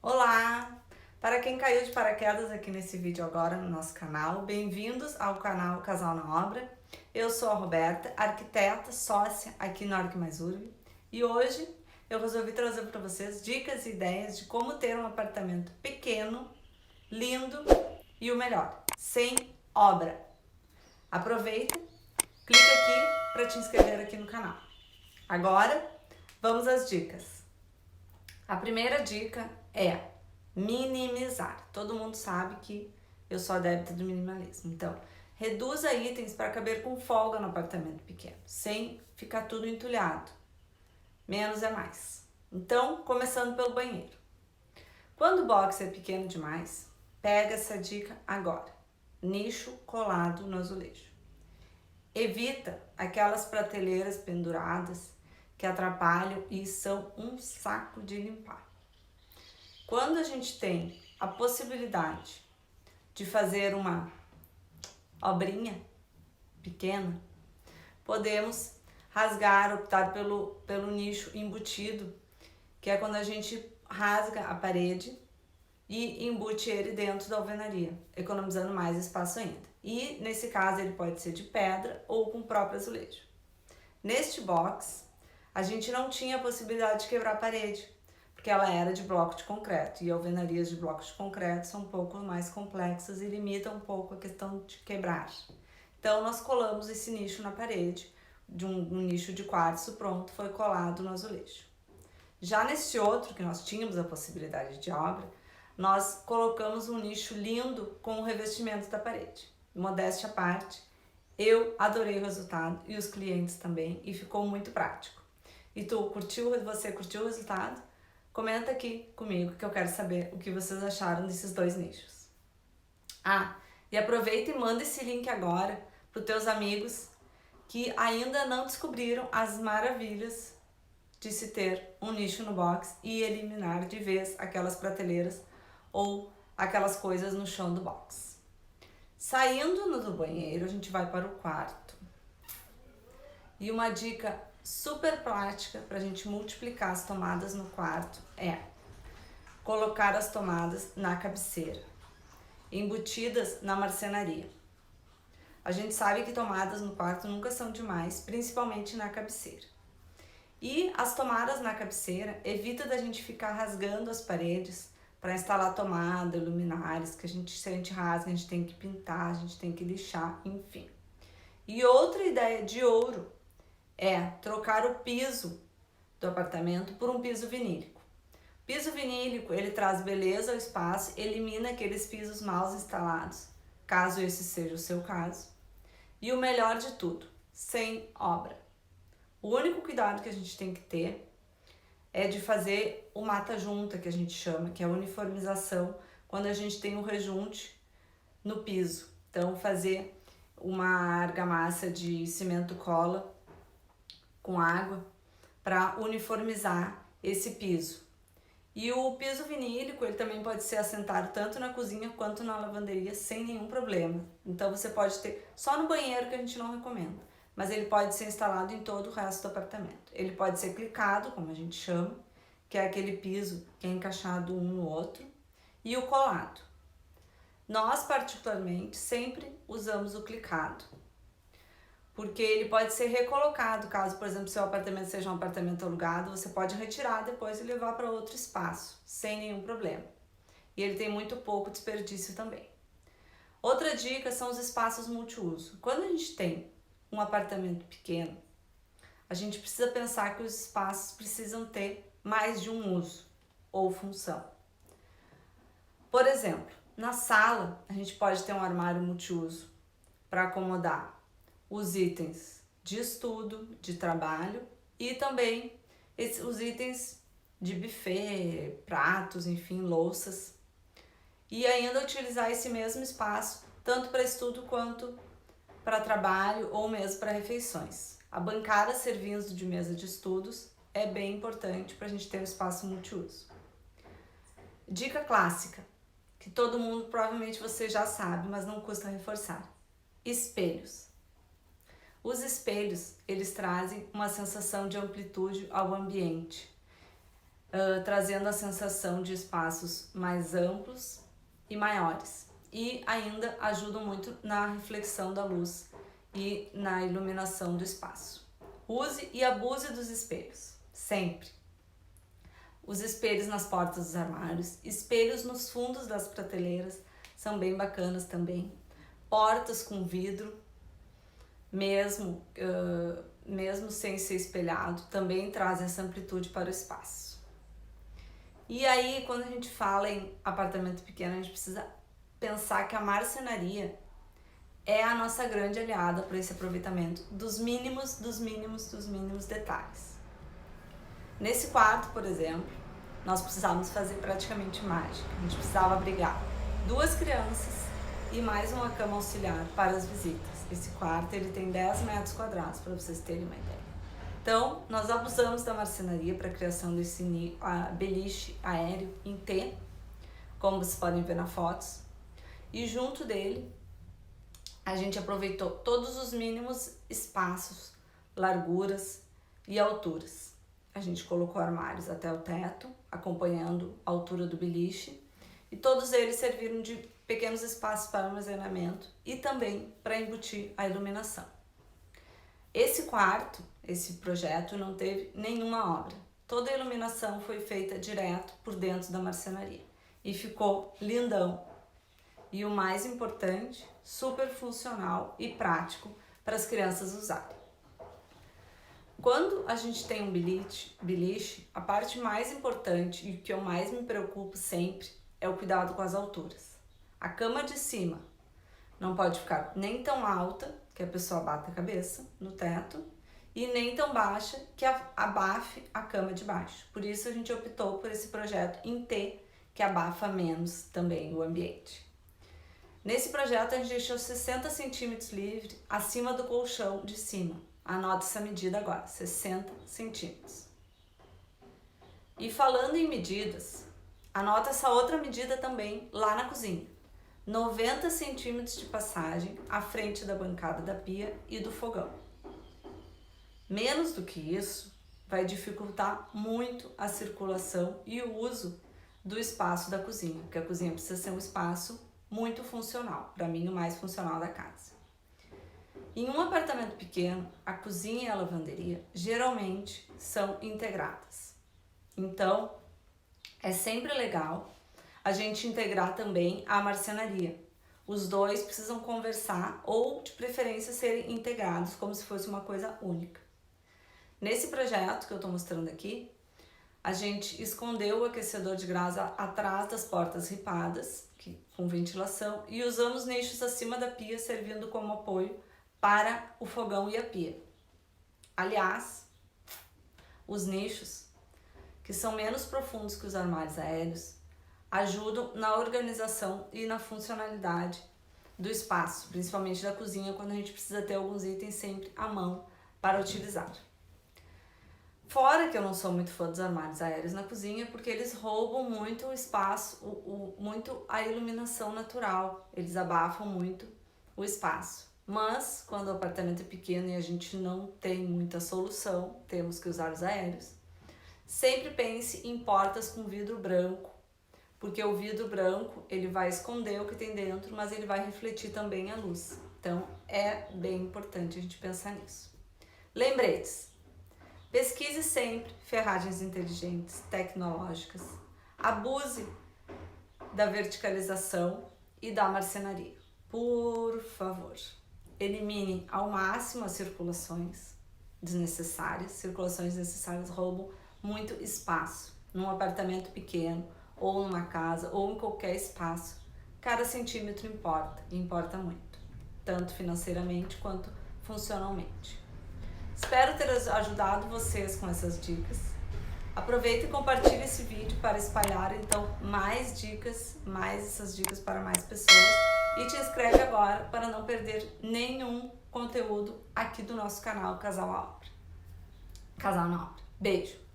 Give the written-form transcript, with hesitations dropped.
Olá! Para quem caiu de paraquedas aqui nesse vídeo agora no nosso canal, bem-vindos ao canal Casal na Obra. Eu sou a Roberta, arquiteta, sócia aqui no ArquiMaisUrb, e hoje eu resolvi trazer para vocês dicas e ideias de como ter um apartamento pequeno, lindo e o melhor, sem obra. Aproveita, clica aqui para te inscrever aqui no canal. Agora, vamos às dicas. A primeira dica é minimizar. Todo mundo sabe que eu sou adepta do minimalismo. Então, reduza itens para caber com folga no apartamento pequeno, sem ficar tudo entulhado. Menos é mais. Então, começando pelo banheiro. Quando o box é pequeno demais, pega essa dica agora. Nicho colado no azulejo. Evita aquelas prateleiras penduradas que atrapalham e são um saco de limpar. Quando a gente tem a possibilidade de fazer uma obrinha pequena, podemos rasgar, optar pelo nicho embutido, que é quando a gente rasga a parede e embute ele dentro da alvenaria, economizando mais espaço ainda. E nesse caso ele pode ser de pedra ou com o próprio azulejo. Neste box, a gente não tinha a possibilidade de quebrar a parede, porque ela era de bloco de concreto, e alvenarias de blocos de concreto são um pouco mais complexas e limitam um pouco a questão de quebrar. Então nós colamos esse nicho na parede, de um nicho de quartzo pronto, foi colado no azulejo. Já nesse outro, que nós tínhamos a possibilidade de obra, nós colocamos um nicho lindo com o revestimento da parede. Modéstia à parte, eu adorei o resultado e os clientes também, e ficou muito prático. E você curtiu o resultado? Comenta aqui comigo que eu quero saber o que vocês acharam desses dois nichos. E aproveita e manda esse link agora para os teus amigos que ainda não descobriram as maravilhas de se ter um nicho no box e eliminar de vez aquelas prateleiras ou aquelas coisas no chão do box. Saindo do banheiro, a gente vai para o quarto. E uma dica super prática para a gente multiplicar as tomadas no quarto é colocar as tomadas na cabeceira, embutidas na marcenaria. A gente sabe que tomadas no quarto nunca são demais, principalmente na cabeceira. E as tomadas na cabeceira, evita da gente ficar rasgando as paredes para instalar tomada, luminares, que se a gente rasga, a gente tem que pintar, a gente tem que lixar, enfim. E outra ideia de ouro é trocar o piso do apartamento por um piso vinílico. Piso vinílico, ele traz beleza ao espaço, elimina aqueles pisos mal instalados, caso esse seja o seu caso. E o melhor de tudo, sem obra. O único cuidado que a gente tem que ter é de fazer o mata-junta, que a gente chama, que é a uniformização, quando a gente tem um rejunte no piso. Então, fazer uma argamassa de cimento cola com água para uniformizar esse piso. E o piso vinílico, ele também pode ser assentado tanto na cozinha quanto na lavanderia sem nenhum problema. Então você pode ter, só no banheiro que a gente não recomenda, mas ele pode ser instalado em todo o resto do apartamento. Ele pode ser clicado, como a gente chama, que é aquele piso que é encaixado um no outro, e o colado. Nós, particularmente, sempre usamos o clicado, porque ele pode ser recolocado, caso, por exemplo, seu apartamento seja um apartamento alugado, você pode retirar depois e levar para outro espaço, sem nenhum problema. E ele tem muito pouco desperdício também. Outra dica são os espaços multiuso. Quando a gente tem um apartamento pequeno, a gente precisa pensar que os espaços precisam ter mais de um uso ou função. Por exemplo, na sala, a gente pode ter um armário multiuso para acomodar os itens de estudo, de trabalho e também os itens de buffet, pratos, enfim, louças. E ainda utilizar esse mesmo espaço tanto para estudo quanto para trabalho ou mesmo para refeições. A bancada servindo de mesa de estudos é bem importante para a gente ter um espaço multiuso. Dica clássica, que todo mundo provavelmente você já sabe, mas não custa reforçar. Espelhos. Os espelhos, eles trazem uma sensação de amplitude ao ambiente. trazendo a sensação de espaços mais amplos e maiores. E ainda ajudam muito na reflexão da luz e na iluminação do espaço. Use e abuse dos espelhos, sempre. Os espelhos nas portas dos armários, espelhos nos fundos das prateleiras, são bem bacanas também. Portas com vidro, mesmo sem ser espelhado, também trazem essa amplitude para o espaço. E aí, quando a gente fala em apartamento pequeno, a gente precisa pensar que a marcenaria é a nossa grande aliada para esse aproveitamento dos mínimos detalhes. Nesse quarto, por exemplo, nós precisávamos fazer praticamente mágica. A gente precisava abrigar 2 crianças e mais uma cama auxiliar para as visitas. Esse quarto ele tem 10 metros quadrados, para vocês terem uma ideia. Então, nós abusamos da marcenaria para a criação desse beliche aéreo em T, como vocês podem ver nas fotos. E junto dele, a gente aproveitou todos os mínimos espaços, larguras e alturas. A gente colocou armários até o teto, acompanhando a altura do beliche, e todos eles serviram de pequenos espaços para armazenamento e também para embutir a iluminação. Esse quarto, esse projeto, não teve nenhuma obra. Toda a iluminação foi feita direto por dentro da marcenaria e ficou lindão. E o mais importante, super funcional e prático para as crianças usarem. Quando a gente tem um beliche, a parte mais importante e o que eu mais me preocupo sempre é o cuidado com as alturas. A cama de cima não pode ficar nem tão alta que a pessoa bata a cabeça no teto e nem tão baixa que abafe a cama de baixo. Por isso a gente optou por esse projeto em T, que abafa menos também o ambiente. Nesse projeto a gente deixou 60 centímetros livre acima do colchão de cima. Anota essa medida agora, 60 centímetros. E falando em medidas, anota essa outra medida também lá na cozinha. 90 centímetros de passagem à frente da bancada da pia e do fogão. Menos do que isso vai dificultar muito a circulação e o uso do espaço da cozinha, porque a cozinha precisa ser um espaço muito funcional, para mim o mais funcional da casa. Em um apartamento pequeno, a cozinha e a lavanderia geralmente são integradas. Então, é sempre legal a gente integrar também a marcenaria. Os dois precisam conversar ou, de preferência, serem integrados como se fosse uma coisa única. Nesse projeto que eu estou mostrando aqui, a gente escondeu o aquecedor de gás atrás das portas ripadas, com ventilação, e usamos nichos acima da pia, servindo como apoio para o fogão e a pia. Aliás, os nichos, que são menos profundos que os armários aéreos, ajudam na organização e na funcionalidade do espaço, principalmente da cozinha, quando a gente precisa ter alguns itens sempre à mão para utilizar. Fora que eu não sou muito fã dos armários aéreos na cozinha, porque eles roubam muito o espaço, muito a iluminação natural, eles abafam muito o espaço. Mas, quando o apartamento é pequeno e a gente não tem muita solução, temos que usar os aéreos, sempre pense em portas com vidro branco, porque o vidro branco ele vai esconder o que tem dentro, mas ele vai refletir também a luz. Então, é bem importante a gente pensar nisso. Lembretes. Pesquise sempre ferragens inteligentes, tecnológicas. Abuse da verticalização e da marcenaria. Por favor, elimine ao máximo as circulações desnecessárias. Circulações desnecessárias roubam muito espaço. Num apartamento pequeno, ou numa casa, ou em qualquer espaço, cada centímetro importa, e importa muito, tanto financeiramente quanto funcionalmente. Espero ter ajudado vocês com essas dicas. Aproveita e compartilhe esse vídeo para espalhar então mais essas dicas para mais pessoas. E te inscreve agora para não perder nenhum conteúdo aqui do nosso canal Casal na Obra. Beijo!